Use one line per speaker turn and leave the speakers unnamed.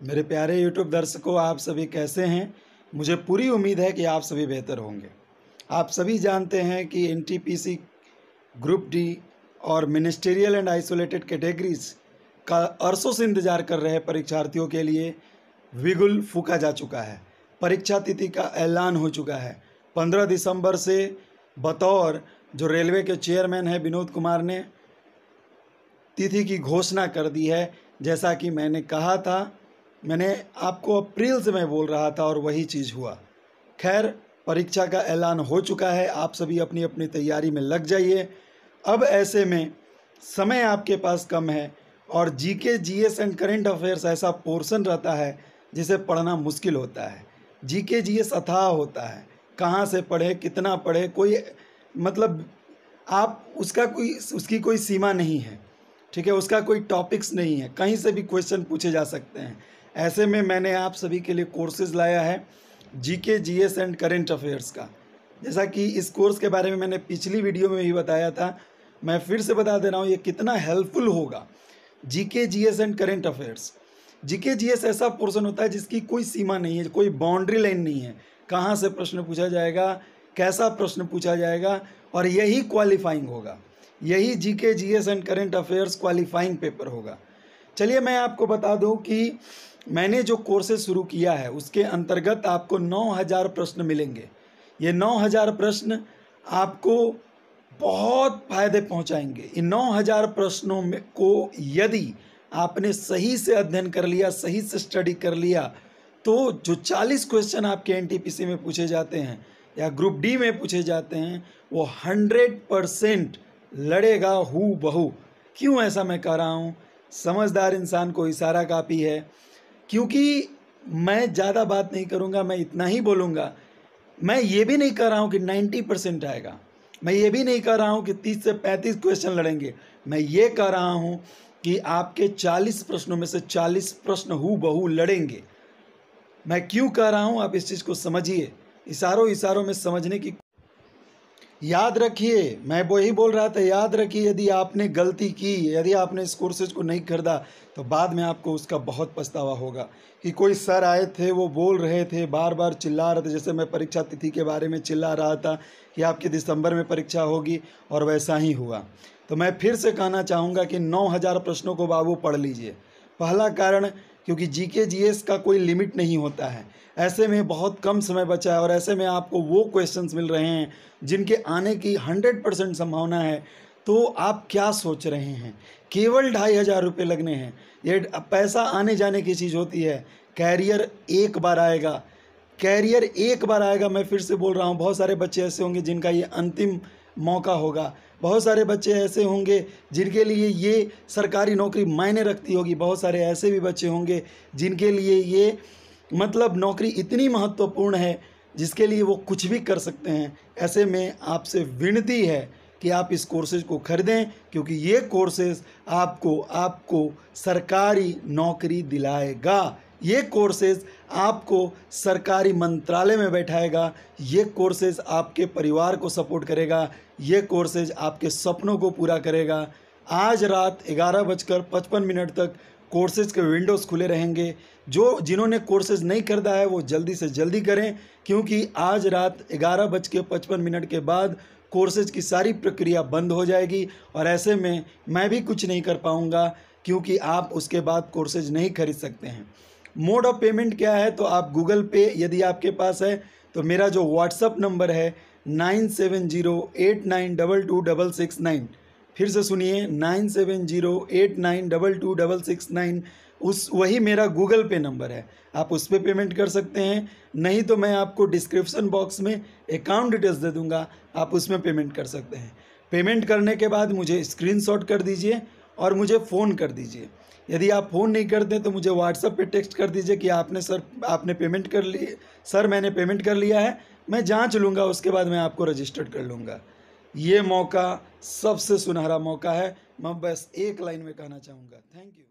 मेरे प्यारे YouTube दर्शकों, आप सभी कैसे हैं? मुझे पूरी उम्मीद है कि आप सभी बेहतर होंगे। आप सभी जानते हैं कि एनटीपीसी ग्रुप डी और मिनिस्टेरियल एंड आइसोलेटेड कैटेगरीज का अरसों से इंतजार कर रहे परीक्षार्थियों के लिए बिगुल फूंका जा चुका है। परीक्षा तिथि का ऐलान हो चुका है। 15 दिसंबर से बतौर जो रेलवे के चेयरमैन हैं विनोद कुमार ने तिथि की घोषणा कर दी है। जैसा कि मैंने कहा था, मैंने आपको अप्रैल से मैं बोल रहा था और वही चीज़ हुआ। खैर, परीक्षा का ऐलान हो चुका है। आप सभी अपनी अपनी तैयारी में लग जाइए। अब ऐसे में समय आपके पास कम है और GK, GS and current affairs ऐसा पोर्शन रहता है जिसे पढ़ना मुश्किल होता है। जीके जीएस अथाह होता है, कहाँ से पढ़े, कितना पढ़े, कोई मतलब आप उसकी कोई सीमा नहीं है। ठीक है, उसका कोई टॉपिक्स नहीं है, कहीं से भी क्वेश्चन पूछे जा सकते हैं। ऐसे में मैंने आप सभी के लिए कोर्सेज लाया है GK, GS and current affairs का। जैसा कि इस कोर्स के बारे में मैंने पिछली वीडियो में भी बताया था, मैं फिर से बता दे रहा हूँ ये कितना हेल्पफुल होगा। GK, GS and current affairs, GK GS ऐसा पोर्शन होता है जिसकी कोई सीमा नहीं है, कोई बाउंड्री लाइन नहीं है। कहाँ से प्रश्न पूछा जाएगा, कैसा प्रश्न पूछा जाएगा, और यही क्वालिफाइंग होगा। यही GK, GS and current affairs qualifying paper होगा। चलिए मैं आपको बता दूं कि मैंने जो कोर्सेज शुरू किया है उसके अंतर्गत आपको 9000 प्रश्न मिलेंगे। ये 9000 प्रश्न आपको बहुत फ़ायदे पहुंचाएंगे। इन 9000 प्रश्नों में को यदि आपने सही से अध्ययन कर लिया, सही से स्टडी कर लिया, तो जो 40 क्वेश्चन आपके एनटीपीसी में पूछे जाते हैं या ग्रुप डी में पूछे जाते हैं वो 100% लड़ेगा हू बहू। क्यों ऐसा मैं कह रहा हूँ? समझदार इंसान को इशारा काफ़ी है। क्योंकि मैं ज़्यादा बात नहीं करूँगा, मैं इतना ही बोलूँगा। मैं ये भी नहीं कह रहा हूँ कि 90% आएगा, मैं ये भी नहीं कह रहा हूँ कि 30 से 35 क्वेश्चन लड़ेंगे। मैं ये कह रहा हूँ कि आपके 40 प्रश्नों में से 40 प्रश्न हू बहू लड़ेंगे। मैं क्यों कह रहा हूँ आप इस चीज़ को समझिए, इशारों में समझने की याद रखिए। मैं वही बोल रहा था, याद रखिए, यदि आपने गलती की, यदि आपने इस कोर्सेज को नहीं खरीदा तो बाद में आपको उसका बहुत पछतावा होगा। कि कोई सर आए थे, वो बोल रहे थे, बार बार चिल्ला रहे थे, जैसे मैं परीक्षा तिथि के बारे में चिल्ला रहा था कि आपकी दिसंबर में परीक्षा होगी, और वैसा ही हुआ। तो मैं फिर से कहना चाहूँगा कि 9000 प्रश्नों को बाबू पढ़ लीजिए। पहला कारण, क्योंकि जीके जीएस का कोई लिमिट नहीं होता है। ऐसे में बहुत कम समय बचा है और ऐसे में आपको वो क्वेश्चंस मिल रहे हैं जिनके आने की 100% संभावना है। तो आप क्या सोच रहे हैं? केवल 2500 रुपये लगने हैं। ये पैसा आने जाने की चीज़ होती है। कैरियर एक बार आएगा, कैरियर एक बार आएगा। मैं फिर से बोल रहा हूँ, बहुत सारे बच्चे ऐसे होंगे जिनका ये अंतिम मौका होगा। बहुत सारे बच्चे ऐसे होंगे जिनके लिए ये सरकारी नौकरी मायने रखती होगी। बहुत सारे ऐसे भी बच्चे होंगे जिनके लिए ये मतलब नौकरी इतनी महत्वपूर्ण है जिसके लिए वो कुछ भी कर सकते हैं। ऐसे में आपसे विनती है कि आप इस कोर्सेज को खरीदें, क्योंकि ये कोर्सेज आपको सरकारी नौकरी दिलाएगा। ये कोर्सेज आपको सरकारी मंत्रालय में बैठाएगा। ये कोर्सेज आपके परिवार को सपोर्ट करेगा। ये कोर्सेज आपके सपनों को पूरा करेगा। आज रात 11:55 तक कोर्सेज के विंडोज़ खुले रहेंगे। जिन्होंने कोर्सेज नहीं खरीदा है वो जल्दी से जल्दी करें, क्योंकि आज रात 11:55 के बाद कोर्सेज की सारी प्रक्रिया बंद हो जाएगी और ऐसे में मैं भी कुछ नहीं कर पाऊँगा, क्योंकि आप उसके बाद कोर्सेज नहीं खरीद सकते हैं। मोड ऑफ पेमेंट क्या है? तो आप गूगल पे यदि आपके पास है तो मेरा जो व्हाट्सअप नंबर है 9708922669, फिर से सुनिए 9708922669, वही मेरा गूगल पे नंबर है। आप उस पर पेमेंट कर सकते हैं, नहीं तो मैं आपको डिस्क्रिप्शन बॉक्स में अकाउंट डिटेल्स दे दूंगा, आप उसमें पेमेंट कर सकते हैं। पेमेंट करने के बाद मुझे स्क्रीनशॉट कर दीजिए और मुझे फ़ोन कर दीजिए। यदि आप फ़ोन नहीं करते तो मुझे व्हाट्सएप पे टेक्स्ट कर दीजिए कि आपने पेमेंट कर ली, सर मैंने पेमेंट कर लिया है। मैं जांच लूँगा, उसके बाद मैं आपको रजिस्टर्ड कर लूँगा। ये मौका सबसे सुनहरा मौका है। मैं बस एक लाइन में कहना चाहूँगा, थैंक यू।